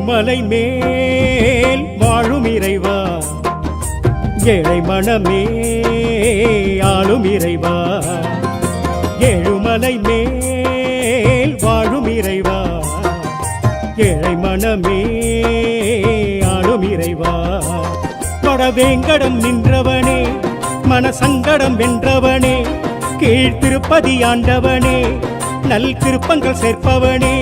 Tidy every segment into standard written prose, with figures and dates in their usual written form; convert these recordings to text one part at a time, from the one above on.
ஏழுமலை மேல் வாழும் இறைவா, ஏழை மனமே ஆளும் இறைவா. ஏழுமலை மேல் வாழும் இறைவா, ஏழை மனமே ஆளும் இறைவா. கொடவேங்கடம் நின்றவனே, மனசங்கடம் வென்றவனே, கீழ்த்திருப்பதி ஆண்டவனே, நல் திருப்பங்கள் சேர்ப்பவனே,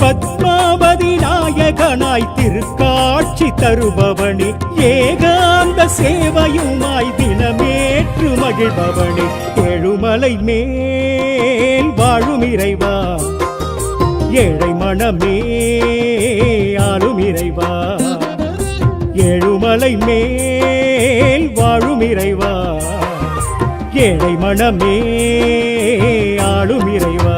பத்மாவதி நாயகனாய் திருக்காட்சி தருபவனே, ஏகாந்த சேவையுமாய் தினமேற்று மகிழ்பவனே. ஏழுமலை மேல் வாழும் இறைவா, ஏழை மனமே ஆளும் இறைவா. ஏழுமலை மேல் வாழும் இறைவா, ஏழை மனமே ஆளும் இறைவா.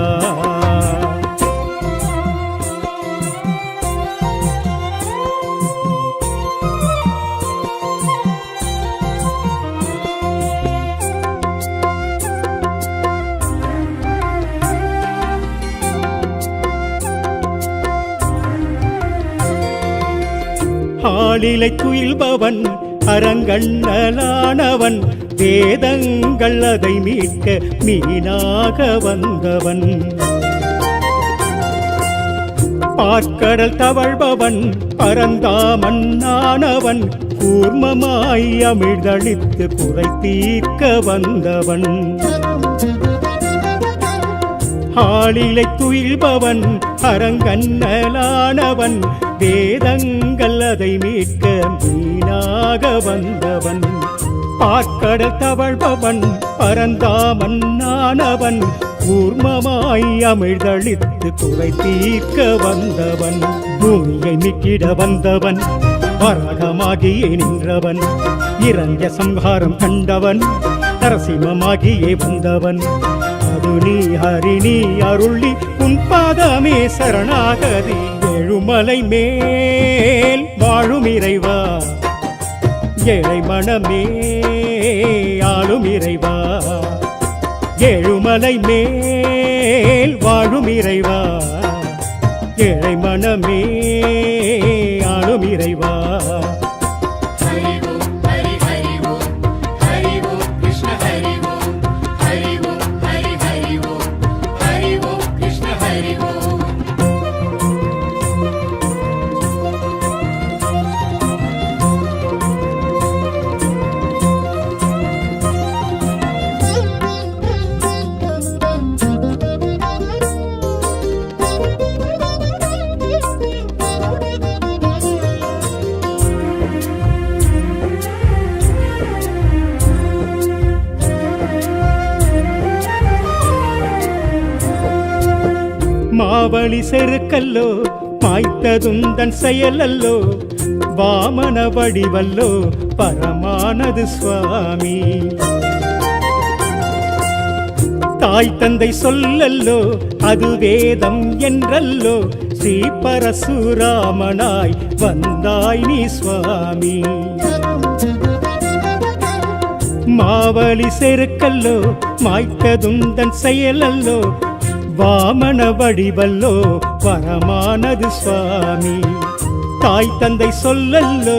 ஆளிலை துயில்பவன் அரங்கண்ணலானவன், வேதங்கள் அதை மீட்க மீனாக வந்தவன். பார்க்கடல் தவழ்பவன் பரந்தாமன் ஆனவன், கூர்மமாய் அமிழ்தளித்து குறை தீர்க்க வந்தவன். ஆளிலை துயில்பவன் அரங்கண்ணலானவன், வேதங்கள் அதை மீட்க மீனாக வந்தவன். பார்க்கடல் தவழ்பவன் பரந்தாமன் ஆனவன், கூர்மமாய் அமிழ்தளித்து குறை தீர்க்க வந்தவன். பூமியை மீட்டிட வந்தவன், வரகமாகியே நின்றவன், இறந்த சம்ஹாரம் கண்டவன், நரசிம்மமாகியே வந்தவன். அருணி ஹரிணி அருளி உன் பாதமே சரணாகதி. ஏழுமலை மேல் வாழும் இறைவா, ஏழை மனமே ஆளும் இறைவா. ஏழுமலை மேல் வாழும் இறைவா, ஏழை மனமே ஆளும் இறைவா. மாவழி செருக்கல்லோ மாய்த்ததுந்தன் செயலல்லோ, வாமன வடிவல்லோ பரமானது சுவாமி. தாய் தந்தை சொல்லல்லோ அது வேதம் என்றல்லோ, ஸ்ரீ பரசுராமனாய் வந்தாய் நீ சுவாமி. மாவழி செருக்கல்லோ மாய்த்ததுந்தன் செயலல்லோ, வாமன வடிவல்லோ பரமானது சுவாமி. தாய் தந்தை சொல்லல்லோ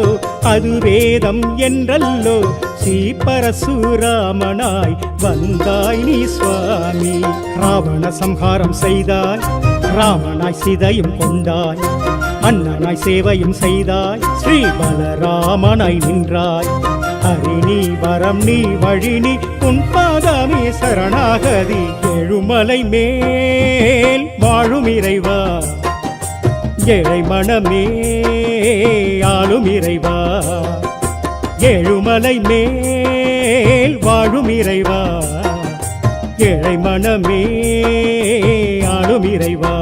அது வேதம் என்றல்லோ, ஸ்ரீ பரசுராமனாய் வந்தாய் நீ சுவாமி. ராவண சம்ஹாரம் செய்தாய், ராமனாய் சிதையும் கொண்டாய், அண்ணனாய் சேவையும் செய்தாய், ஸ்ரீ பலராமனாய் நின்றாய். ஹரிணி வரம் நீ வழினி உன் பாதமே சரணாகதி. ஏழுமலை மேல் வாழும் இறைவா, ஏழை மனமே ஆளும் இறைவா. ஏழுமலை மேல் வாழும் இறைவா, ஏழை மனமே ஆளும் இறைவா.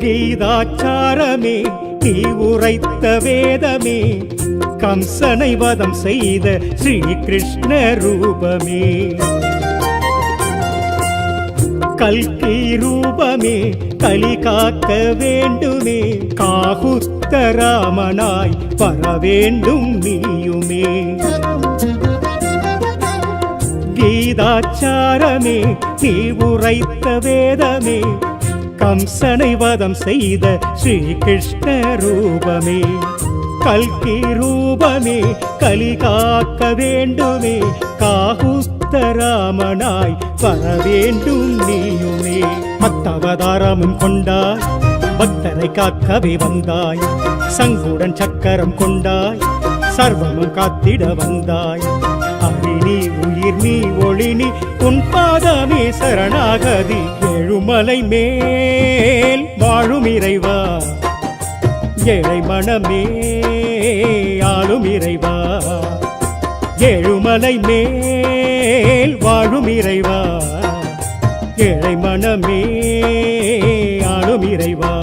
கீதாச்சாரமே நீ உரைத்த வேதமே கம்சனை வதம் செய்த ஸ்ரீ கிருஷ்ண ரூபமே கல்கி ரூபமே கலி காக்க வேண்டுமே காகுஸ்த ராமனாய் வர வேண்டும் நீயுமே கீதாச்சாரமே நீ உரைத்த வேதமே கம்சனை வதம் செய்த ஸ்ரீ கிருஷ்ண ரூபமே கல்கி ரூபமே கலி காக்க வேண்டுமே காகுஸ்த ராமனாய் வர வேண்டும் நீயுமே மத்தவதாரமும் கொண்டாய் பக்தரை காக்கவே வந்தாய் சங்குடன் சக்கரம் கொண்டாய் சர்வமும் காத்திட வந்தாய் அரிணி உயிர் நீ ஒளி நீ உன் பாதமே சரணாகதி ஏழுமலை மேல் வாழும் இறைவா ஏழை மனமே ஆளும் இறைவா ஏழுமலை மேல் வாழும் இறைவா ஏழை மனமே ஆளும் இறைவா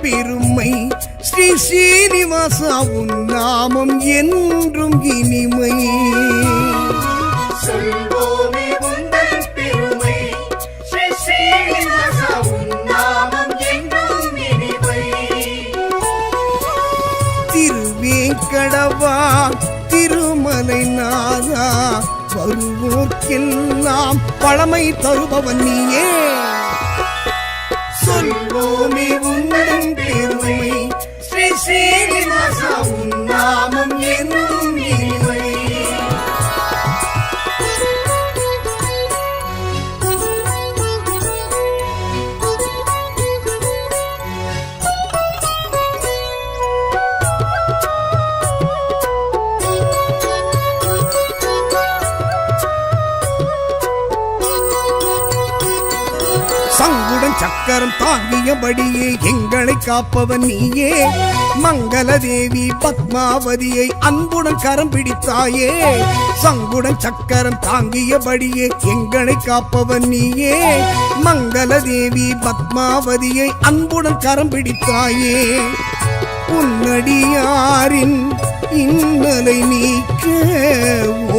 பெருமை ஸ்ரீ ஸ்ரீனிவாசா உன் நாமம் என்றும் இனிமை சொல்வோமே உந்தன் பெருமை ஸ்ரீ ஸ்ரீனிவாசா உன் நாமம் என்றும் இனிமை திருவேங்கடவா திருமலை நாதா வருவோர்க்கெல்லாம் பழமை தருபவன் நீயே சொல்வோமே உந்தன் பெருமை ஸ்ரீ ஸ்ரீனிவாசா உன் நாமம் என்றும் இனிமை சங்குடன் சக்கரம் தாங்கியபடியே எங்களை காப்பவன் நீயே மங்கள தேவி பத்மாவதியை அன்புடன் கரம் பிடித்தாயே சங்குடன் சக்கரம் தாங்கியபடியே எங்களை காப்பவன் நீயே மங்கள தேவி பத்மாவதியை அன்புடன் கரம் பிடித்தாயே உன்னடியாரின் இன்னலை நீக்க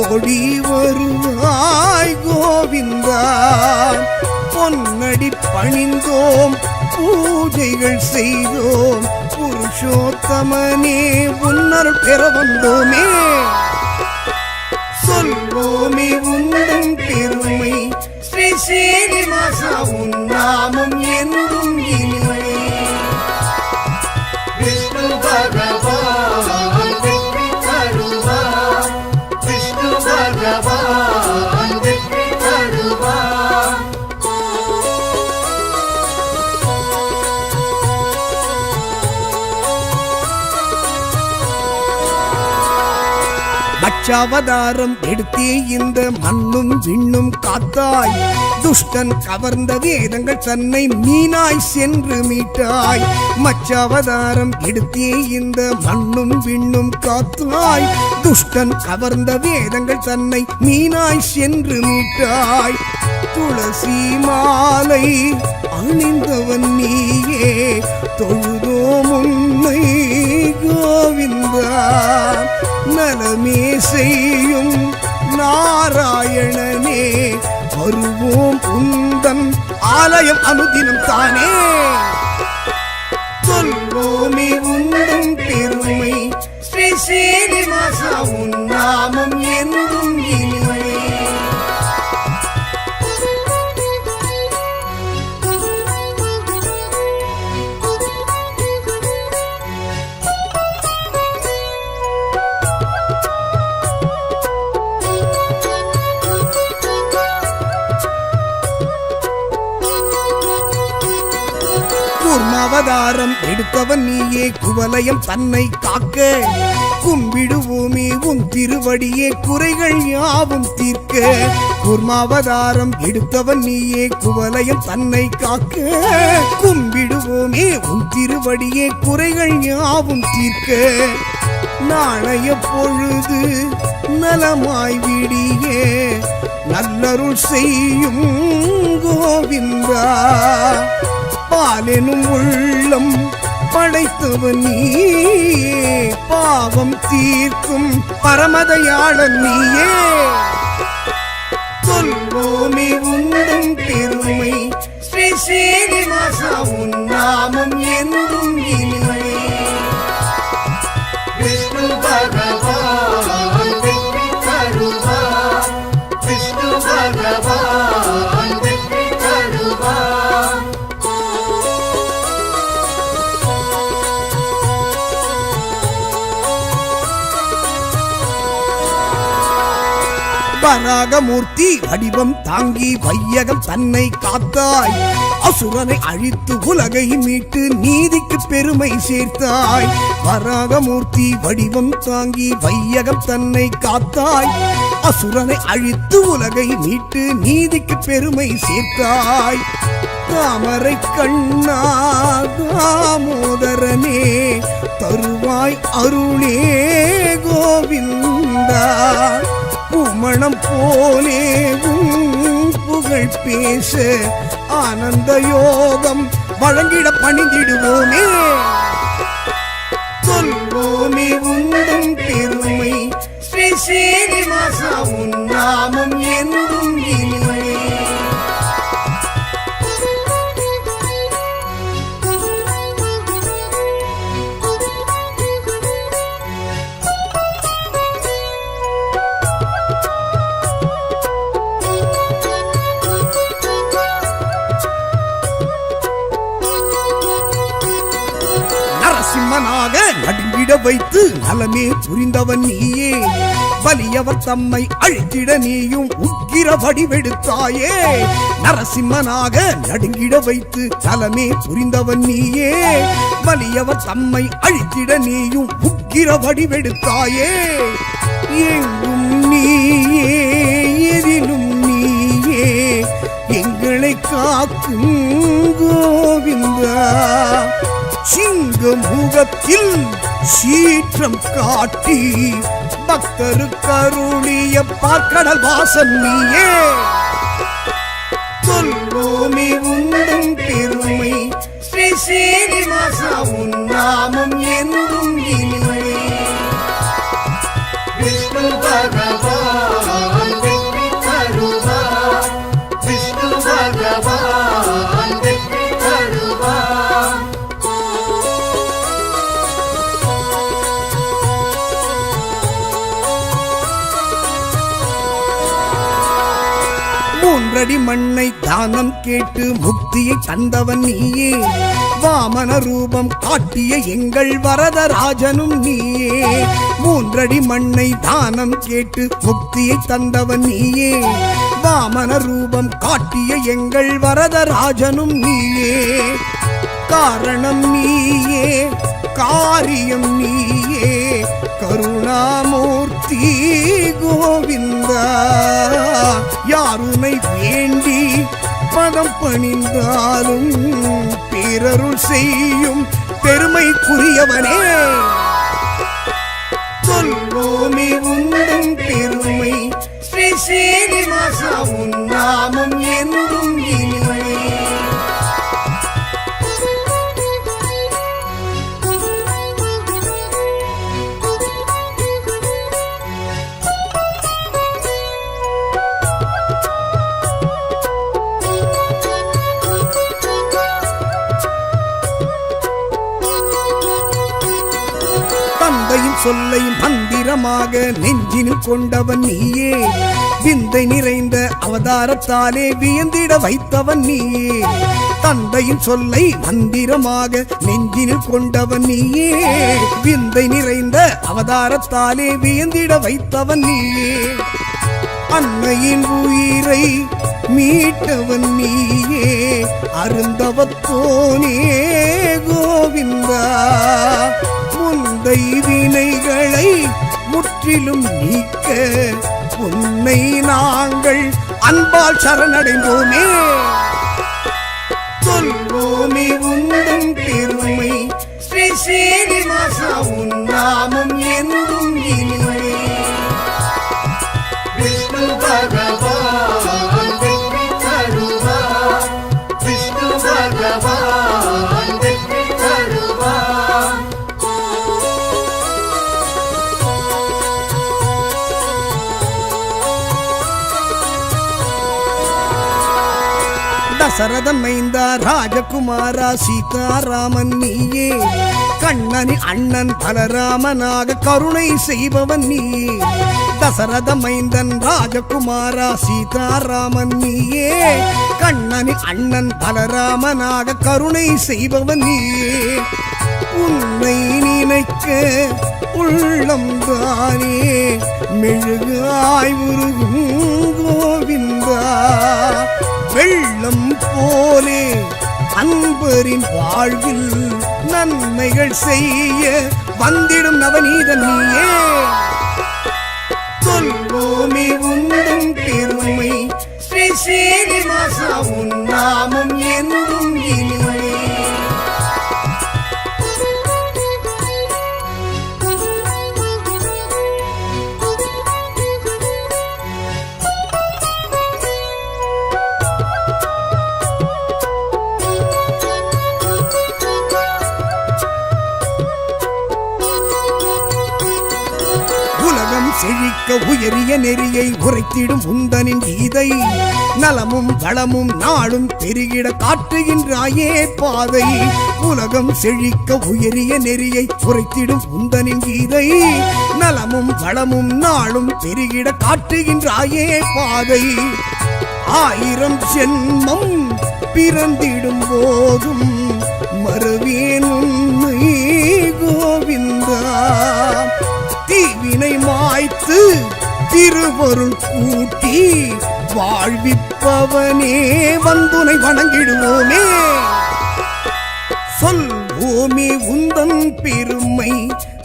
ஓடி வருவாய் கோவிந்தா பொன்னடி பணிந்தோம் பூஜைகள் செய்தோம் புருஷோத்தமனே உன்னருள் பெற வந்தோமே சொல்வோமே உந்தன் பெருமை ஸ்ரீ ஸ்ரீனிவாசா உன் நாமம் என்றும் இனிமை விஷ்ணு பகவான் வெற்றி தருவார் விஷ்ணு பகவான் வெற்றி தருவார் அச்சாவதாரம் எடுத்தே இந்த மண்ணும் விண்ணும் காத்தாய் துஷ்டன் கவர்ந்த வேதங்கள் தன்னை மீனாய் சென்று மீட்டாய் மச்சாவதாரம் எடுத்தே இந்த மண்ணும் விண்ணும் காத்தாய் துஷ்டன் கவர்ந்த வேதங்கள் தன்னை மீனாய் சென்று மீட்டாய் துளசி மாலை அணிந்தவன் நீயே தொழுதோம் உன்னை கோவிந்தா நலமே செய்யும் நாராயணனே வருவோம் உந்தன் ஆலயம் அனுதினம் தானே சொல்வோமே உந்தன் பெருமை ஸ்ரீ சீனிவாசா உன் நாமம் என்றும் இனிமை அவதாரம் எடுத்தவன் நீயே குவலயம் தன்னை காக்க கும்பிடுவோமே உன் திருவடியே குறைகள் யாவும் தீர்க்க கூர்மாவதாரம் எடுத்தவன் நீயே குவலயம் தன்னை காக்க கும்பிடுவோமே உன் திருவடியே குறைகள் யாவும் தீர்க்க நாளைய பொழுது நலமாய் விடியே நல்லருள் செய்யும் கோவிந்தா பாலெனும் உள்ளம் படைத்தவன் நீயே பாவம் தீர்க்கும் பரமதயாளன் நீயே சொல்வோமே உந்தன் பெருமை ஸ்ரீ சீனிவாசா உன் நாமம் என்றும் இனிமை விஷ்ணு பகவான் வெற்றி தருவார் விஷ்ணு பகவான் வெற்றி தருவார் வராகமூர்த்தி வடிவம் தாங்கி வையகம் தன்னை காத்தாய் அசுரனை அழித்து உலகை மீட்டு நீதிக்கு பெருமை சேர்த்தாய் வராகமூர்த்தி வடிவம் தாங்கி வையகம் தன்னை காத்தாய் அசுரனை அழித்து உலகை மீட்டு நீதிக்கு பெருமை சேர்த்தாய் தாமரை கண்ணா தாமோதரனே தருவாய் அருளே கோவிந்தா பூமணம் போலே புகழ் பேச ஆனந்த யோகம் வழங்கிட பணிந்திடுவோமே சொல்வோமே உந்தன் பெருமை ஸ்ரீ சீனிவாசா உன் நாமம் என்றும் இனிமை நரசிம்மனாக நடுங்கிட வைத்து நலமே புரிந்தவன் நீயே வலியவர் தம்மை அழித்திட நீயும் உக்கிர வடிவெடுத்தாயே நரசிம்மனாக நடுங்கிட வைத்து நலமே புரிந்தவன் நீயே வலியவர் தம்மை அழித்திட நீயும் உக்கிர வடிவெடுத்தாயே எங்கும் நீயே எதிலும் நீயே எங்களை காக்கும் கோவிந்தா சிங்க முகத்தில் சீற்றம் காட்டி பக்தருக்கருளிய பார்க்கடல் வாசன் நீயே சொல்வோமே உந்தன் பெருமை ஸ்ரீ சீனிவாசா உன் நாமம் என்றும் இனிமை விஷ்ணு பகவான் வெற்றி தருவார் விஷ்ணு பகவான் வெற்றி தருவார் மூன்றடி மண்ணை தானம் கேட்டு முக்தியை தந்தவன் நீயே வாமன ரூபம் காட்டிய எங்கள் வரதராஜனும் நீயே மூன்றடி மண்ணை தானம் கேட்டு முக்தியை தந்தவன் நீயே வாமன ரூபம் காட்டிய எங்கள் வரதராஜனும் நீயே காரணம் நீயே காரியம் நீயே கருணாமூர்த்தி கோவிந்தா யாருனை வேண்டி பதம் பணிந்தாலும் பேரருள் செய்யும் பெருமைக்குரியவனே சொல்வோமே உந்தன் பெருமை ஸ்ரீ சீனிவாசா உன் நாமம் என்றும் இனிமை தந்தையின் சொல்லை மந்திரமாக நெஞ்சினில் கொண்டவன் நீயே, விந்தை நிறைந்த அவதாரத்தாலே வியந்திட வைத்தவன் நீயே. தந்தையின் சொல்லை மந்திரமாக நெஞ்சினில் கொண்டவன் நீயே, விந்தை நிறைந்த அவதாரத்தாலே வியந்திட வைத்தவன் நீயே. அன்னையின் உயிரை மீட்டவன் நீயே, அருந்தவத்தோனே கோவிந்தா. முந்தை வினைகளை முற்றிலும் நீக்க உன்னை நாங்கள் அன்பால் சரணடைந்தோமே. சொல்வோமே உந்தன் பெருமை, ஸ்ரீ ஸ்ரீனிவாசா உன் நாமம் என்றும் இனிமை. விஷ்ணு பகவான் வெற்றி தருவார், விஷ்ணு பகவான் வெற்றி தருவார். தசரதன் மைந்தா ராஜகுமாரா சீதாராமன் நீயே, கண்ணனின் அண்ணன் பலராமனாக கருணை செய்பவன் நீயே. தசரத மைந்தன் ராஜகுமாரா சீதாராமன் நீயே, கண்ணனின் அண்ணன் பலராமனாக கருணை செய்பவன் நீயே. உன்னை நினைக்க உள்ளம் தானே மெழுகாய் உருகும் கோவிந்தா. வெள்ளம் போலே அன்பரின் வாழ்வில் நன்மைகள் செய்ய வந்திடும் நவநீதன் நீயே. சொல்வோமே உந்தன் பெருமை, ஸ்ரீ ஸ்ரீனிவாசா உன் நாமம் என்றும் இனிமை. செழிக்க உயரிய நெறியை உரைத்திடும் உந்தனின் கீதை, நலமும் வளமும் நாளும் பெருகிட காட்டுகின்றாயே பாதை. உலகம் செழிக்க உயரிய நெறியை உரைத்திடும் உந்தனின் கீதை, நலமும் வளமும் நாளும் பெருகிட காட்டுகின்றாயே பாதை. 1000 ஜென்மம் பிறந்திடும் போதும் மறுவேன் உன்னை கோவிந்தா. தீவினை மாய்த்து திருவருள் கூட்டி வாழ்விப்பவனே வந்துனை வணங்கிடுவோமே. சொல்வோமே உந்தன் பெருமை,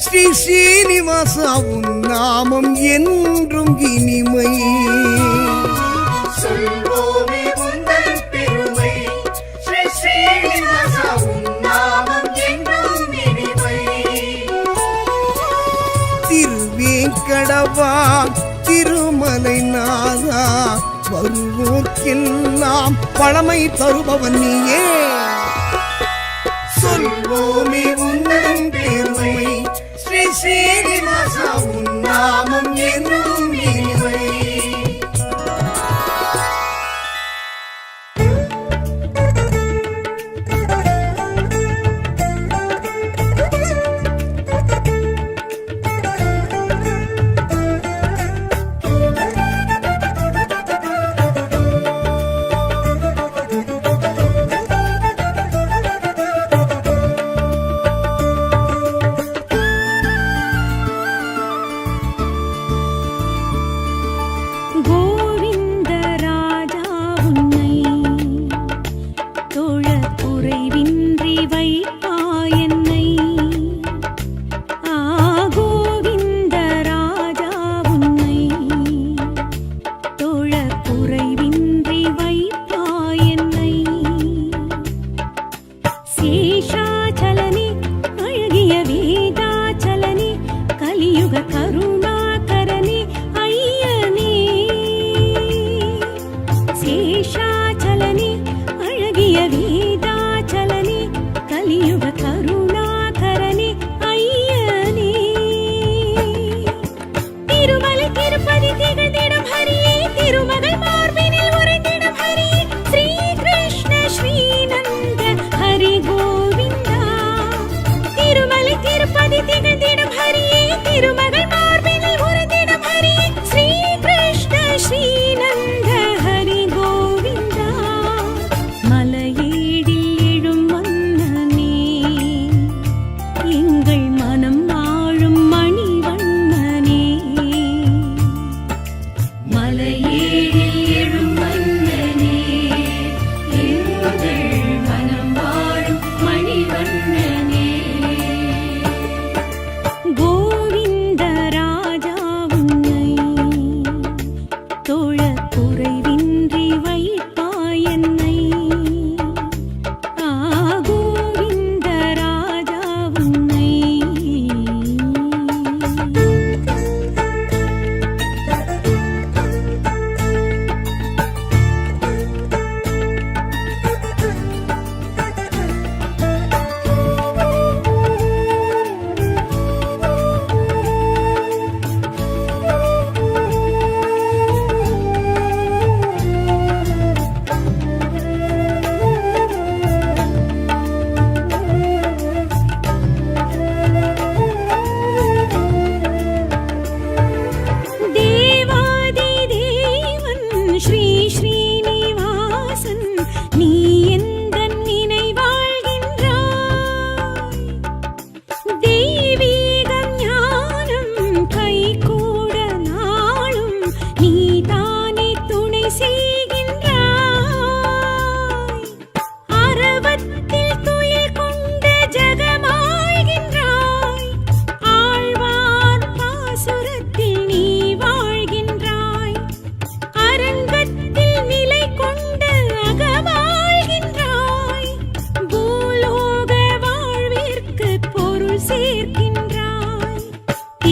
ஸ்ரீ ஸ்ரீனிவாசா உன் நாமம் என்றும் இனிமை. சொல்வோமே உந்தன் பெருமை, ஸ்ரீ ஸ்ரீனிவாசா உன் நாமம் என்றும் இனிமை. திருவேங்கடவா திருமலை நாதா, வருவோர்க்கெல்லாம் பழமை தருபவன் நீயே. சொல்வோமே உந்தன் பெருமை, ஸ்ரீ ஸ்ரீனிவாசா உன் நாமம் என்றும் இனிமை.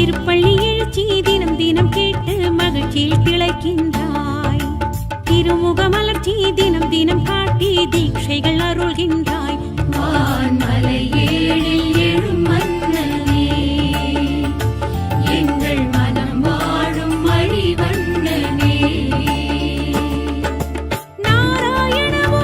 திருப்பள்ளி எழுச்சி தினம் தினம் கேட்டு மகிழ்ச்சியில் திளைக்கின்றாய். திருமுக மலர்ச்சி தினம் தினம் காட்டி தீட்சைகள் அருள்கின்றாய். வான்மலை ஏழில் எழும் மன்னனே, எங்கள் மனம் வாழும் மணிவண்ணனே. நாராயணவோ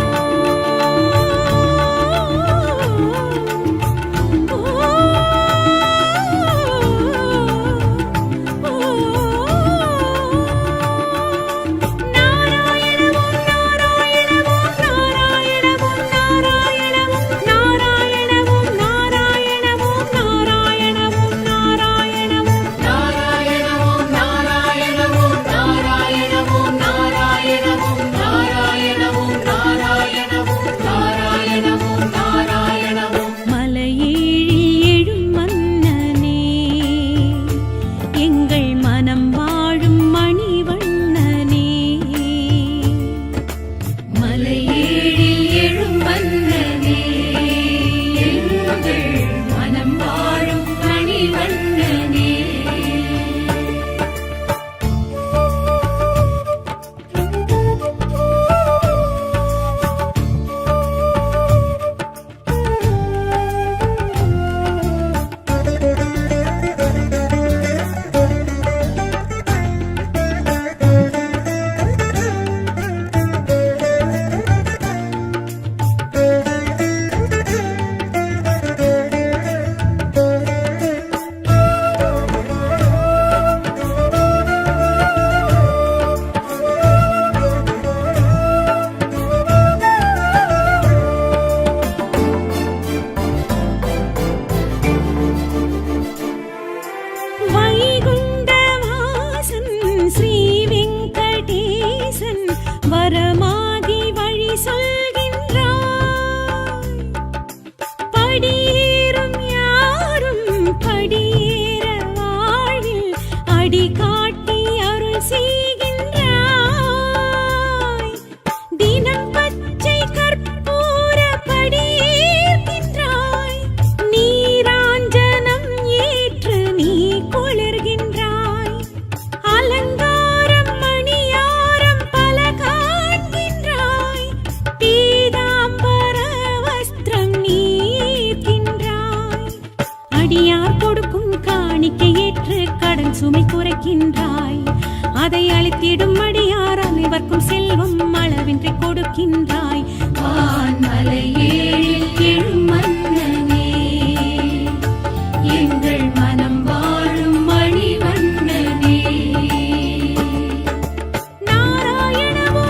வரமாகி வழி சொல்கின்றாய். படியேறும் யாரும் படியேற வாழ்வில் அடி காட்டி அருள் செய்கின்றாய். தினம் பச்சை கற்பூர படியேற்கின்றாய். நீராஞ்சனம் ஏற்று நீ குளிர்கின்றாய். அலங்காரம் மணியாரம் பல காண்கின்றாய். பீதாம்பர வஸ்திரம் நீர்க்கின்றாய். அடியார் கொடுக்கும் காணிக்கை ஏற்று கடன் சுமை குறைக்கின்றாய். அதை அளித்திடும் அடியார் அனைவர்க்கும் செல்வம் அளவின்றி கொடுக்கின்றாய். வான்மலை ஏழில் எழும் மன்னனே, எங்கள் மனம் வாழும் மணிவண்ணனே. நாராயணவோ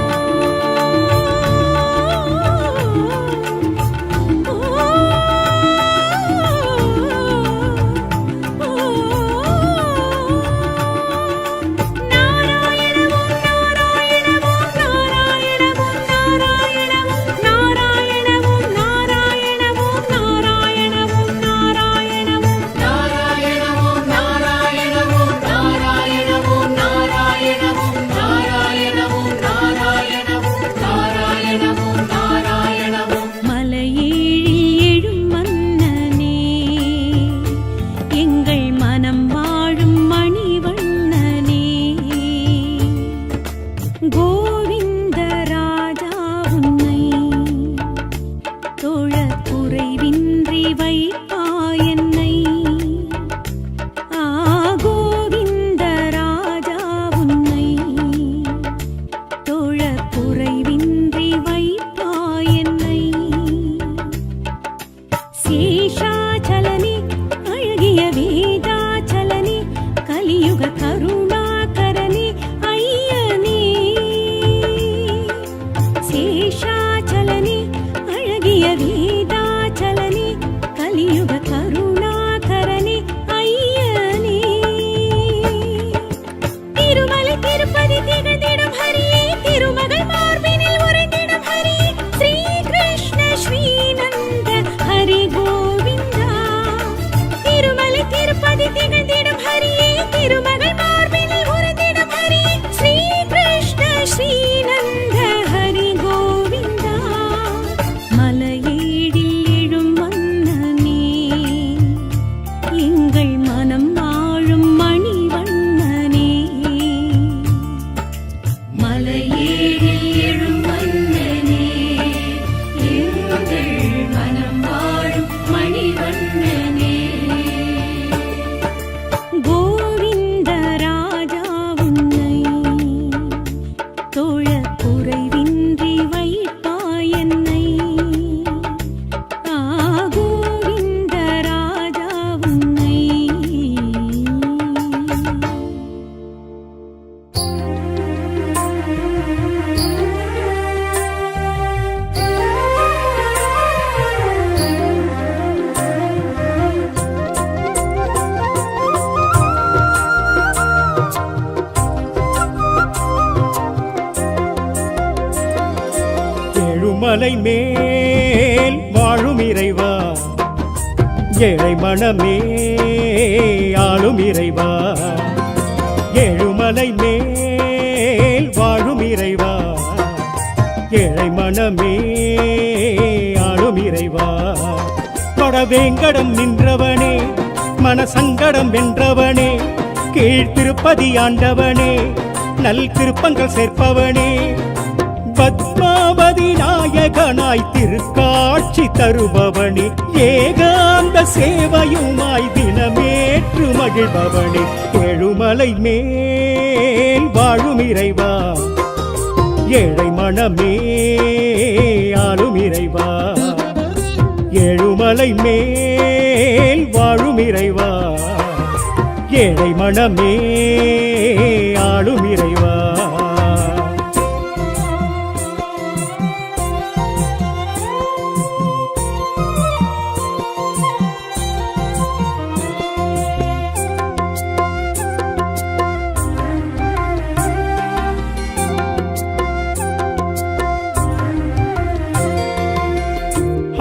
நாராயணவோ ஏழுமலை மேல் வாழும் இறைவா ஏழை மனமே ஆளும் இறைவா ஏழுமலை மேல் வாழும் இறைவா ஏழை மனமே ஆளும் இறைவா கொடவேங்கடம் நின்றவனே மனசங்கடம் வென்றவனே கீழ்த்திருப்பதி ஆண்டவனே நல் திருப்பங்கள் சேர்ப்பவனே பத்மாவதி நாயகனாய் திருக்காட்சி தருபவனே ஏகாந்த சேவையுமாய் தினமேற்று மகிழ்பவனே ஏழுமலை மேல் வாழும் இறைவா ஏழை மனமே ஆளும் இறைவா ஏழுமலை மேல் வாழும் இறைவா ஏழை மனமே ஆளும் இறைவா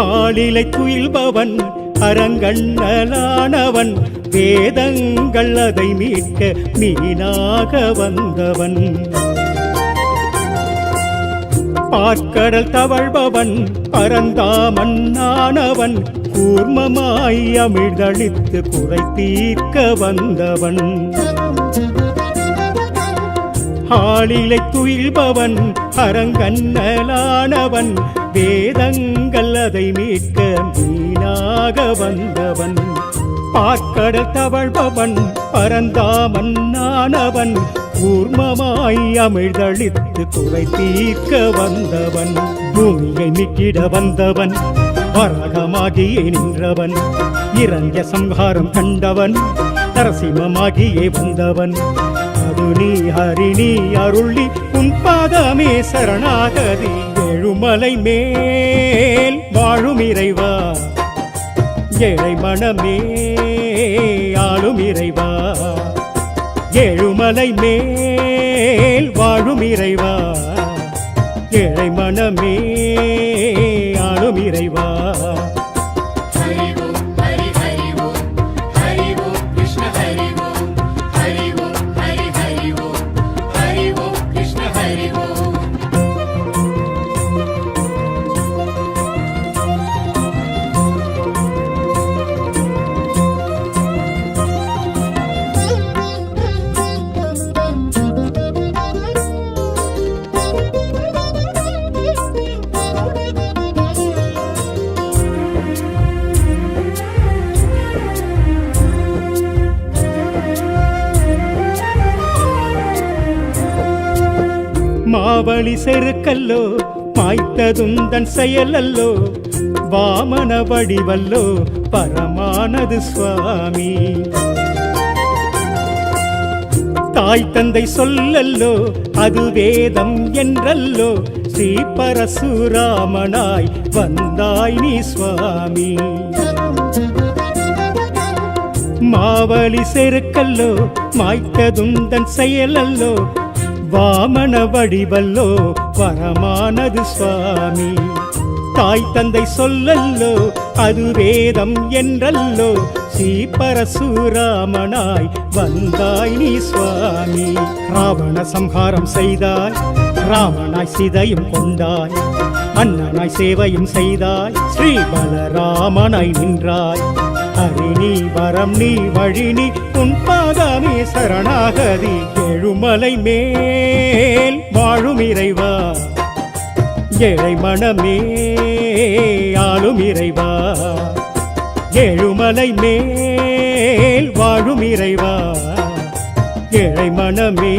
ஆளிலை துயில்பவன் அரங்கண்ணலானவன் வேதங்கள் அதை மீட்க மீனாக வந்தவன் பார்க்கடல் தவழ்பவன் பரந்தாமன்னானவன் கூர்மமாய் அமிழ்தளித்து குறை தீர்க்க வந்தவன் ஆளிலை துயில்பவன் அரங்கண்ணலானவன் வேதங்கள் அதை மீட்க மீனாக வந்தவன் பார்க்கடல் தவழ்பவன் பரந்தாமன்னானவன் கூர்மமாய் அமிழ்தளித்து குறை தீர்க்க வந்தவன் பூமியை மீட்டிட வந்தவன் வரகமாகியே நின்றவன் இரண்ய சம்ஹாரம் கண்டவன் நரசிம்மமாகியே வந்தவன் நீ ஹரிணி அருளி உன் பாதமே சரணாகதி ஏழுமலை மேல் வாழும் இறைவா ஏழை மனமே ஆளும் இறைவா ஏழுமலை மேல் வாழும் இறைவா ஏழை மனமே ஆளும் இறைவா மாவழி செருக்கல்லோ மாய்த்ததுந்தன் செயலல்லோ வாமன வடிவல்லோ பரமானது சுவாமி தாய் தந்தை சொல்லல்லோ அது வேதம் என்றல்லோ ஸ்ரீ பரசுராமனாய் வந்தாய் நீ சுவாமி மாவழி செருக்கல்லோ மாய்த்ததுந்தன் செயலல்லோ வாமன வடிவல்லோ பரமானது சுவாமி தாய் தந்தை சொல்லல்லோ அது வேதம் என்றல்லோ ஸ்ரீ பரசுராமனாய் வந்தாய் நீ சுவாமி ராவண சம்ஹாரம் செய்தாய் ராமனாய் சீதையும் கொண்டாய் அண்ணனாய் சேவையும் செய்தாய் ஸ்ரீ பலராமனாய் நின்றாய் ஹரிணி வரம் நீ வழி நீ உன் பாதமே சரணாகதி ஏழுமலை மேல் வாழும் இறைவா ஏழை மனமே ஆளும் இறைவா ஏழுமலை மேல் வாழும் இறைவா ஏழை மனமே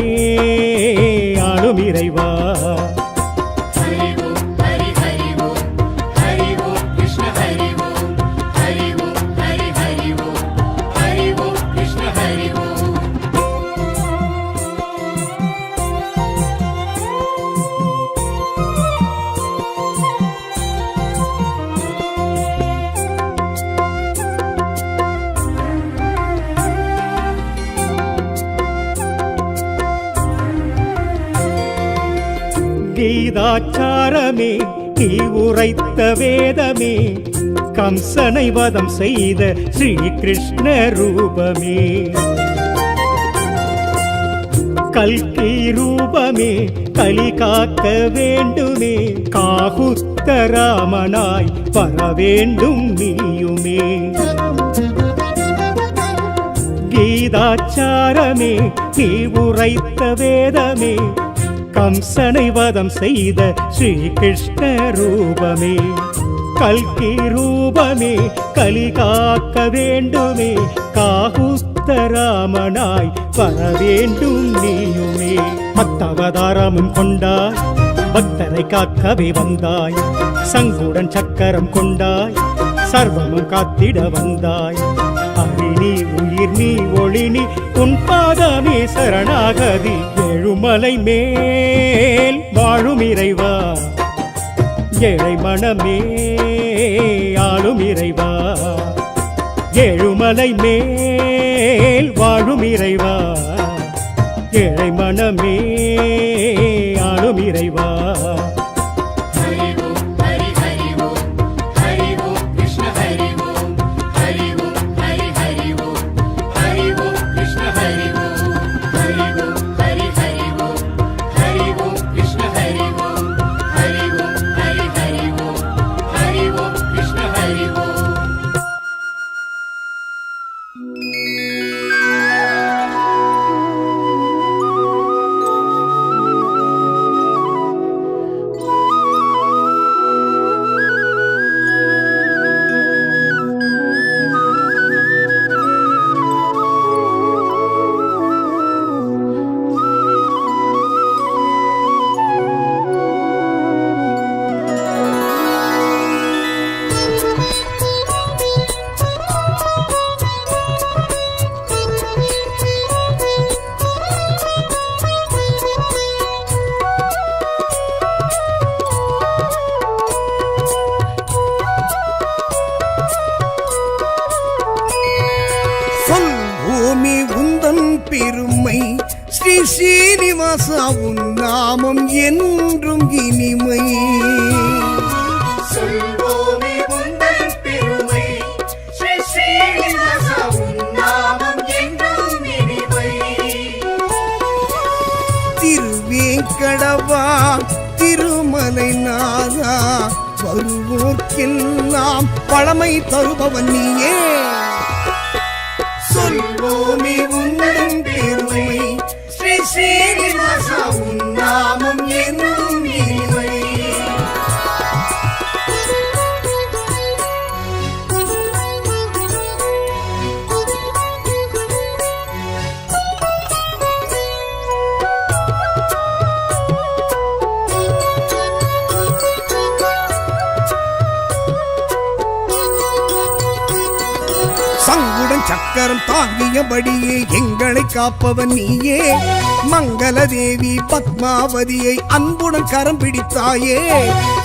ஆளும் இறைவா கீதாச்சாரமே நீ உரைத்த வேதமே கம்சனை வதம் செய்த ஸ்ரீ கிருஷ்ண ரூபமே கல்கி ரூபமே கலி காக்க வேண்டுமே காகுஸ்த ராமனாய் வர வேண்டும் நீயுமே கீதாச்சாரமே நீ உரைத்த வேதமே கம்சனை வதம் செய்த ஸ்ரீ கிருஷ்ண ரூபமே கல்கி ரூபமே கலி காக்க வேண்டுமே காகுஸ்த ராமனாய் வர வேண்டும் நீயுமே மத்தவதாரமும் கொண்டாய் பக்தரை காக்கவே வந்தாய் சங்குடன் சக்கரம் கொண்டாய் சர்வமும் காத்திட வந்தாய் அரிணி உயிர் நீ ஒளி நீ உன் பாதமே சரணாகதி ஏழுமலை மேல் வாழும் இறைவா ஏழை மனமே ஆளும் இறைவா ஏழுமலை மேல் வாழும் இறைவா ஏழை மனமே ஆளும் இறைவா ஹரி ஓம் ஹரி ஹரி ஓம் ஹரி ஓம் கிருஷ்ண ஹரி ஓம் ஹரி ஓம் ஹரி ஹரி ஓம் ஹரி ஓம் கிருஷ்ண ஹரி ஓம் ஹரி ஓம் ஹரி ஹரி ஓம் ஹரி ஓம் கிருஷ்ண ஹரி ஓம் ஹரி ஓம் ஹரி ஹரி ஓம் ஹரி ஓம் கிருஷ்ண ஹரி ஓம் சொல் பூமி உந்தன் பெருமை ஸ்ரீ ஸ்ரீனிவாசா உன் நாமம் என்றும் இனிமை சொல்வோமே உந்தன் பெருமை ஸ்ரீ ஸ்ரீனிவாசா உன் நாமம் என்றும் இனிமை திருவேங்கடவா திருமலை நாதா வருவோர்க்கெல்லாம் பழமை தருபவன் நீயே சொல்வோமே உந்தன் பெருமை ஸ்ரீ ஸ்ரீனிவாசா உன் நாமம் என்றும் இனிமை சங்குடன் சக்கரம் தாங்கியபடியே எங்களை காப்பவன் நீயே மங்கள தேவி பத்மாவதியை அன்புடன் கரம் பிடித்தாயே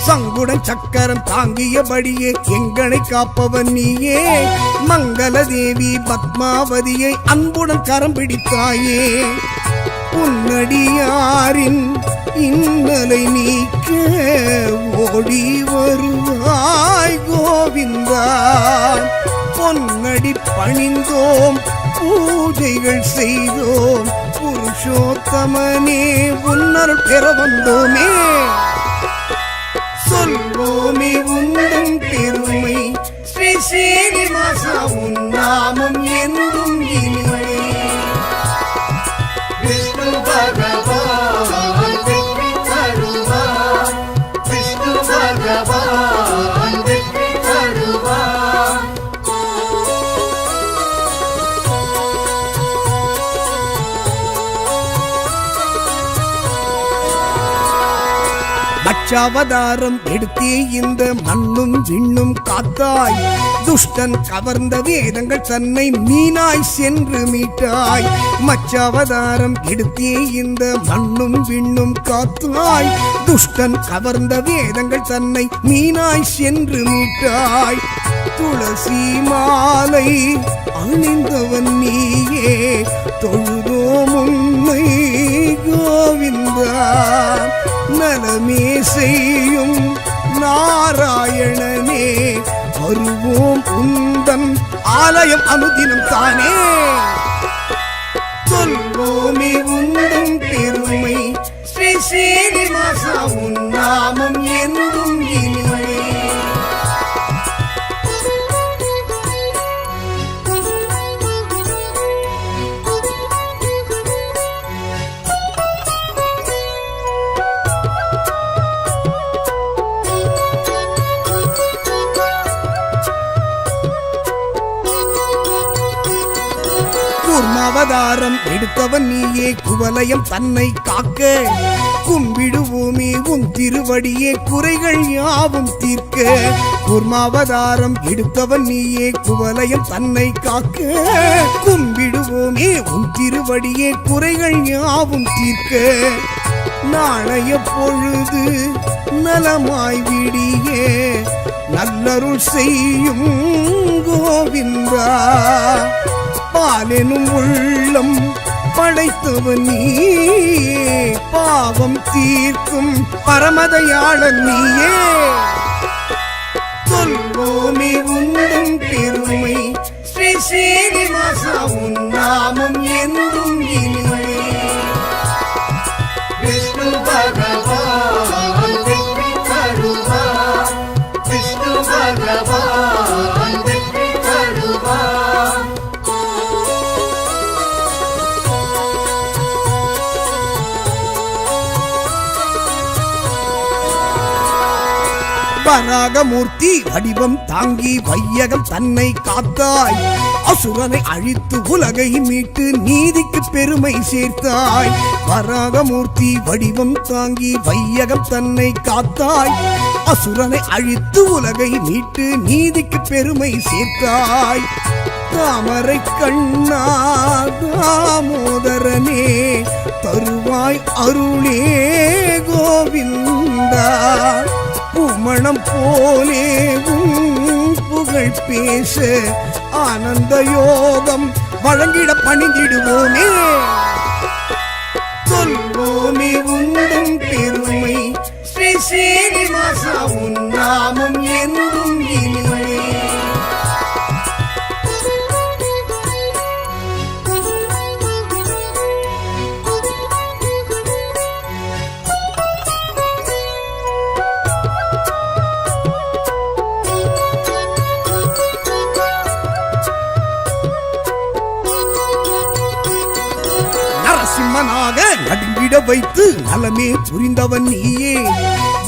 சங்குடன் சக்கரம் தாங்கியபடியே எங்களை காப்பவன் நீயே மங்கள தேவி பத்மாவதியை அன்புடன் கரம் பிடித்தாயே உன்னடியாரின் இன்னலை நீக்க ஓடி வருவாய் கோவிந்தா பொன்னடி பணிந்தோம் பூஜைகள் செய்தோம் புருஷோத்தமனே உன்னருள் பெற வந்தோமே சொல்வோமே உந்தன் பெருமை ஸ்ரீ ஸ்ரீனிவாசா உன் நாமம் என்றும் இனிமை விஷ்ணு பகவான் வெற்றி தருவார் விஷ்ணு பகவான் வெற்றி தருவார் மச்சாவதாரம் எடுத்தே இந்த மண்ணும் விண்ணும் காத்தாய் துஷ்டன் கவர்ந்த வேதங்கள் தன்னை மீனாய் சென்று மீட்டாய் மச்சாவதாரம் எடுத்தே இந்த மண்ணும் விண்ணும் காத்தாய் துஷ்டன் கவர்ந்த வேதங்கள் தன்னை மீனாய் சென்று மீட்டாய் துளசி மாலை அணிந்தவன் நீயே தொழுதோம் உன்னை கோவிந்தா நலமே செய்யும் நாராயணனே வருவோம் உந்தன் ஆலயம் அனுதினம் தானே சொல்வோமே உந்தன் பெருமை ஸ்ரீ ஸ்ரீனிவாசா உன் நாமம் என்றும் இனிமை அவதாரம் எடுத்தவன் நீயே குவலயம் தன்னை காக்க கும்பிடுவோமே உன் திருவடியே குறைகள் யாவும் தீர்க்க கூர்மாவதாரம் எடுத்தவன் நீயே குவலயம் தன்னை காக்க கும்பிடுவோமே உன் திருவடியே குறைகள் யாவும் தீர்க்க நாளைய பொழுது நலமாய் விடியே நல்லருள் செய்யும் கோவிந்தா பாலெனும் உள்ளம் படைத்தவன் நீயே பாவம் தீர்க்கும் பரமதயாளன் நீயே சொல்வோமே உந்தன் பெருமை ஸ்ரீ ஸ்ரீனிவாசா உன் நாமம் என்றும் இனிமை விஷ்ணு பகவான் வெற்றி தருவார் விஷ்ணு பகவான் வெற்றி தருவார் வராகமூர்த்தி வடிவம் தாங்கி வையகம் தன்னை காத்தாய் அசுரனை அழித்து உலகை மீட்டு நீதிக்கு பெருமை சேர்த்தாய் வராகமூர்த்தி வடிவம் தாங்கி வையகம் தன்னை காத்தாய் அசுரனை அழித்து உலகை மீட்டு நீதிக்கு பெருமை சேர்த்தாய் தாமரை கண்ணா தாமோதரனே தருவாய் அருளே கோவிந்தா பூமணம் போலே புகழ் பேச ஆனந்த யோகம் வழங்கிட பணிந்திடுவோமே சொல்வோமே உந்தன் பெருமை ஸ்ரீ ஸ்ரீனிவாசா உன் நாமம் என்றும் இனிமை நரசிம்மனாக நடுங்கிட வைத்து நலமே புரிந்தவன் நீயே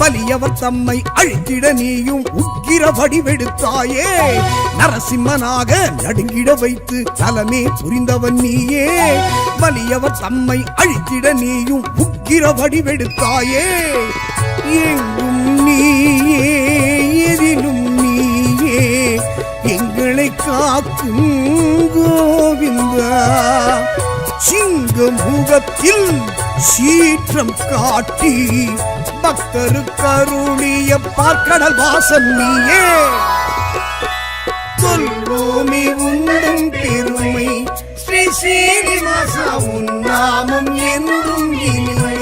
வலியவர் தம்மை அழித்திட நீயும் உக்கிர வடிவெடுத்தாயே நரசிம்மனாக நடுங்கிட வைத்து நலமே புரிந்தவன் நீயே வலியவர் தம்மை அழித்திட நீயும் உக்கிர வடிவெடுத்தாயே எங்கும் நீயே எதிலும் நீயே எங்களை காக்கும் கோவிந்தா சிங்க முகத்தில் சீற்றம் காட்டி பக்தருக்கு அருளிய பார்க்கடல் வாசன் நீயே சொல்வோமே உந்தன் பெருமை ஸ்ரீ ஸ்ரீனிவாசா உன் நாமம் என்றும் இனிமை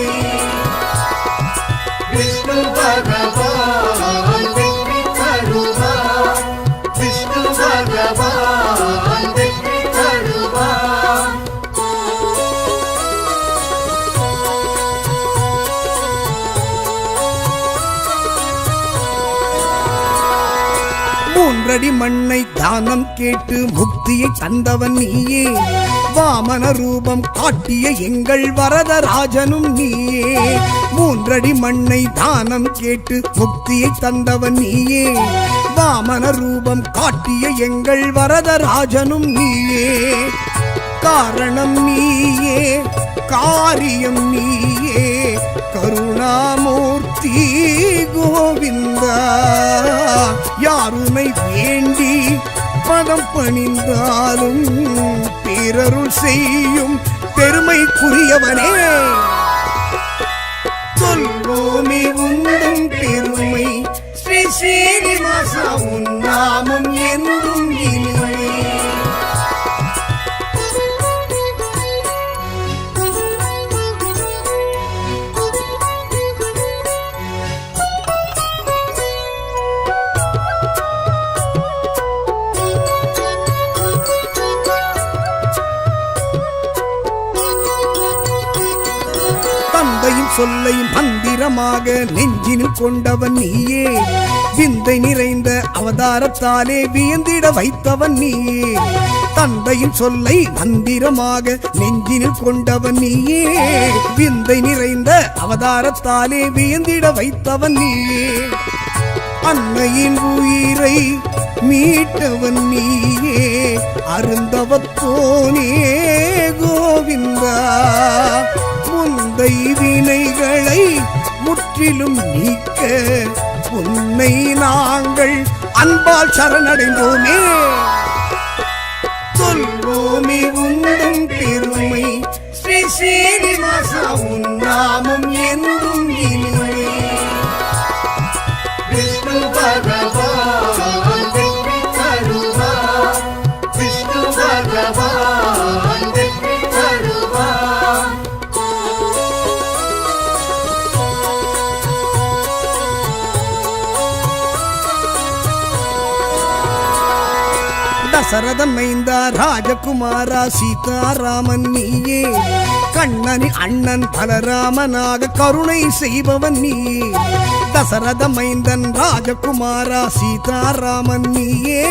விஷ்ணு பகவான் வெற்றி தருவார் விஷ்ணு பகவான் வெற்றி தருவார் மூன்றடி மண்ணை தானம் கேட்டு முக்தியை தந்தவன் நீயே வாமன ரூபம் காட்டிய எங்கள் வரதராஜனும் நீயே மூன்றடி மண்ணை தானம் கேட்டு முக்தியை தந்தவன் நீயே வாமன ரூபம் காட்டிய எங்கள் வரதராஜனும் நீயே காரணம் நீயே காரியம் நீயே கருணாமூர்த்தி கோவிந்தா யாருனை வேண்டி பதம் பணிந்தாலும் பேரருள் செய்யும் பெருமைக்குரியவனே சொல்வோமே உந்தன் பெருமை ஸ்ரீ ஸ்ரீனிவாசா உன் நாமம் என்றும் இனிமை சொல்லை மந்திரமாக நெஞ்சினில் கொண்டவன் நீயே விந்தை நிறைந்த அவதாரத்தாலே வியந்திட வைத்தவன் நீயே தந்தையின் சொல்லை மந்திரமாக நெஞ்சினில் கொண்டவன் நீயே விந்தை நிறைந்த அவதாரத்தாலே வியந்திட வைத்தவன் நீயே அன்னையின் உயிரை மீட்டவன் நீயே அருந்தவத்தோனே கோவிந்தா முந்தை வினைகளை முற்றிலும் நீக்க உன்னை நாங்கள் அன்பால் சரணடைந்தோமே சொல்வோமே உந்தன் பெருமை ஸ்ரீ ஸ்ரீனிவாசா உன் நாமம் என்றும் இனிமை விஷ்ணு பகவான் வெற்றி தருவார் விஷ்ணு பகவான் வெற்றி தருவார் தசரதன் மைந்தா ராஜகுமாரா சீதாராமன் நீயே கண்ணனின் அண்ணன் பலராமனாக கருணை செய்பவன் நீயே தசரத மைந்தன் ராஜகுமாரா சீதாராமன் நீயே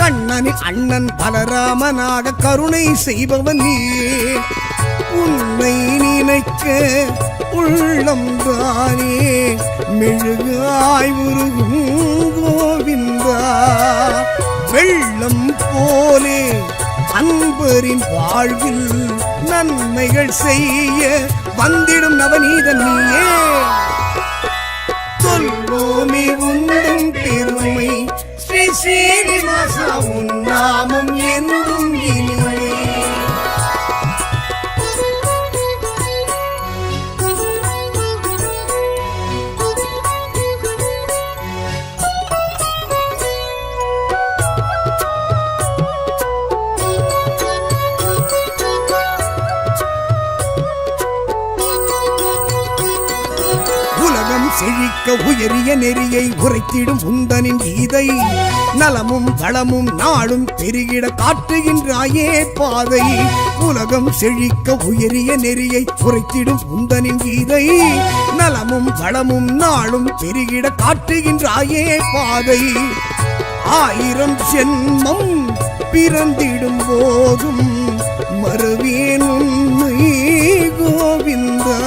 கண்ணனின் அண்ணன் பலராமனாக கருணை செய்பவன் நீயே உன்னை நினைக்க உள்ளம் தானே மெழுகாய் உருகும் கோவிந்தா வெள்ளம் போலே அன்பரின் வாழ்வில் நன்மைகள் செய்ய வந்திடும் நவநீதன் நீயே சொல்வோமே உந்தன் பெருமை ஸ்ரீ ஸ்ரீனிவாசா உன் நாமம் என்றும் இனிமை செழிக்க உயரிய நெறியை உரைத்திடும் உந்தனின் கீதை நலமும் வளமும் நாளும் பெருகிட காட்டுகின்றாயே பாதை உலகம் செழிக்க உயரிய நெறியை உரைத்திடும் உந்தனின் கீதை நலமும் வளமும் நாளும் பெருகிட காட்டுகின்றாயே பாதை 1000 ஜென்மம் பிறந்திடும் போதும் மறுவேன் உன்னை கோவிந்தா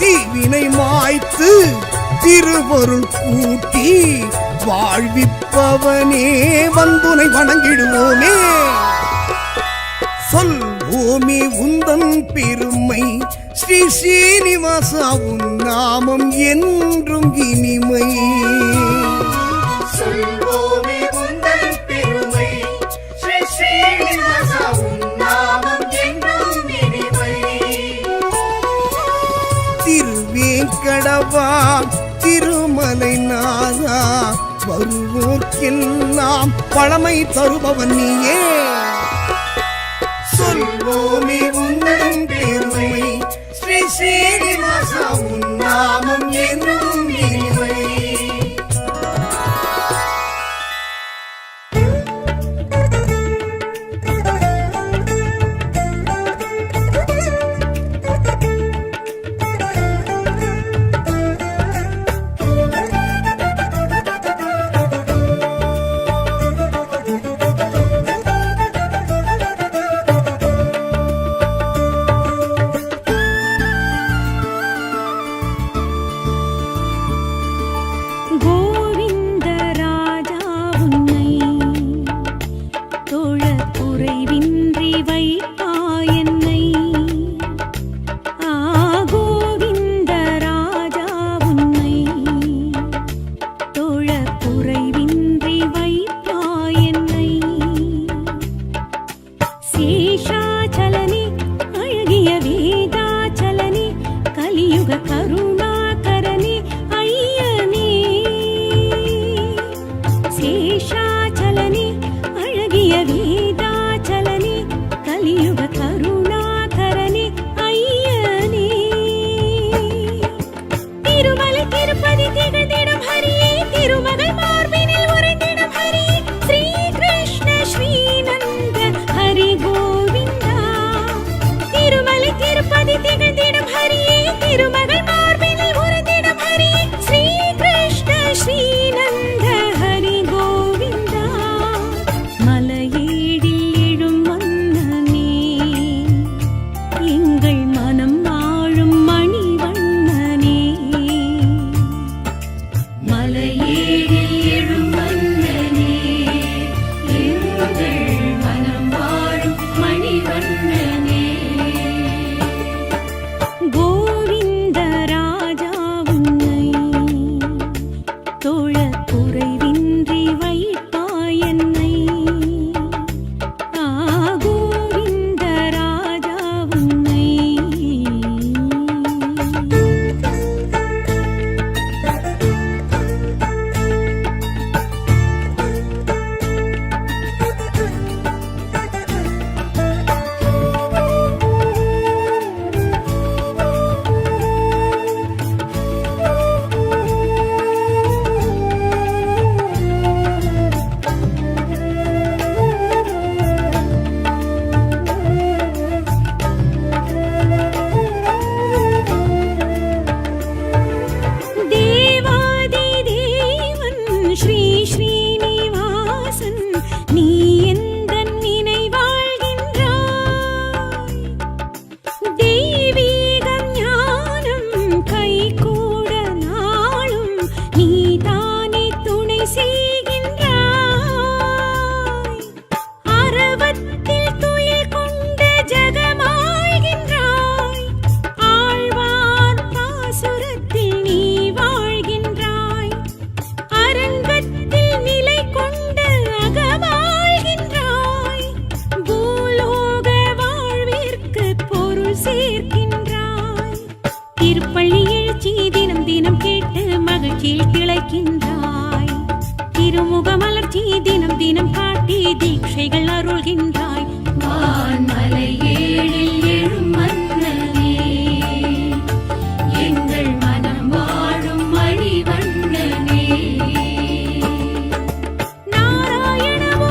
தீவினை மாய்த்து திருவருள் கூட்டி வாழ்விப்பவனே வந்துனை வணங்கிடுவோமே சொல்வோமே உந்தன் பெருமை ஸ்ரீ ஸ்ரீனிவாசா உன் நாமம் என்றும் இனிமை சொல்வோமே உந்தன் பெருமை ஸ்ரீ ஸ்ரீனிவாசா உன் நாமம் என்றும் இனிமை திருவேங்கடவா திருமலை நாதா வருவோர்க்கெல்லாம் பழமை தருபவன் நீயே சொல்வோமே உந்தன் பெருமை ஸ்ரீ ஸ்ரீனிவாசா உன் நாமம் என்றும் இனிமை திருப்பதி திகழ்ந்திடும் ஹரியே கீழ் திளைக்கின்றாய் திருமுகமலர்ச்சி தினம் தினம் காட்டி தீட்சைகள் அருள்கின்றாய் வான்மலை ஏழில் எழும் மன்னனே எங்கள் மனம் வாழும் மணிவண்ணனே நாராயணவோ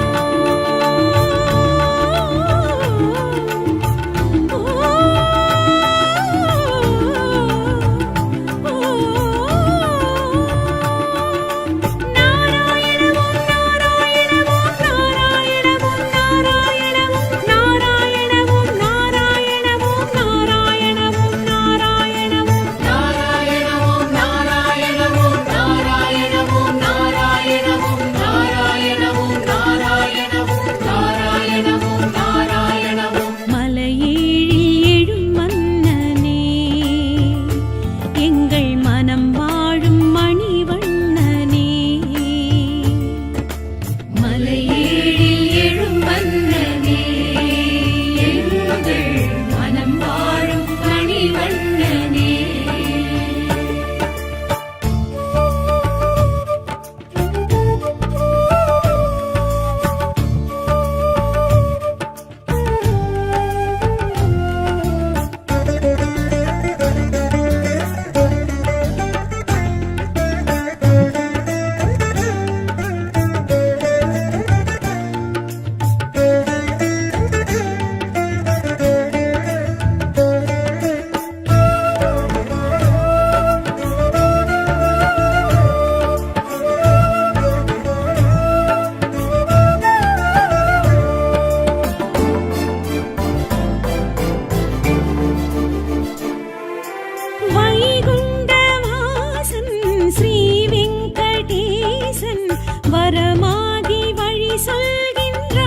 வரமாகி வழி சொல்கின்றாய்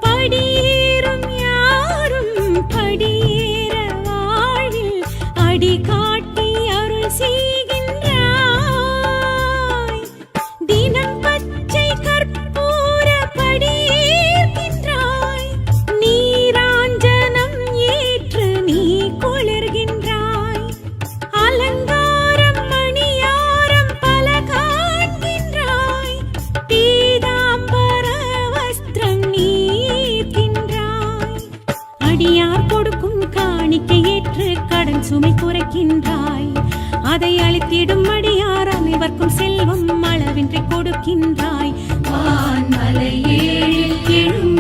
படியேறும் யாரும் படியேற வாழ்வில் அடி காட்டி அருள் செய்கின்றாய் தினம் பச்சை கற்பூர படியேற்கின்றாய் நீராஞ்சனம் ஏற்று நீ குளிர்கின்றாய் அலங்காரம் மணியாரம் பல காண்கின்றாய் பீதாம்பர வஸ்திரம் நீர்க்கின்றாய் அடியார் கொடுக்கும் காணிக்கை ஏற்று கடன் சுமை குறைக்கின்றாய் அதை அளித்திடும் அடியார் அனைவர்க்கும் செல்வம் அளவின்றி கொடுக்கின்றாய் வான்மலை ஏழில் எழும்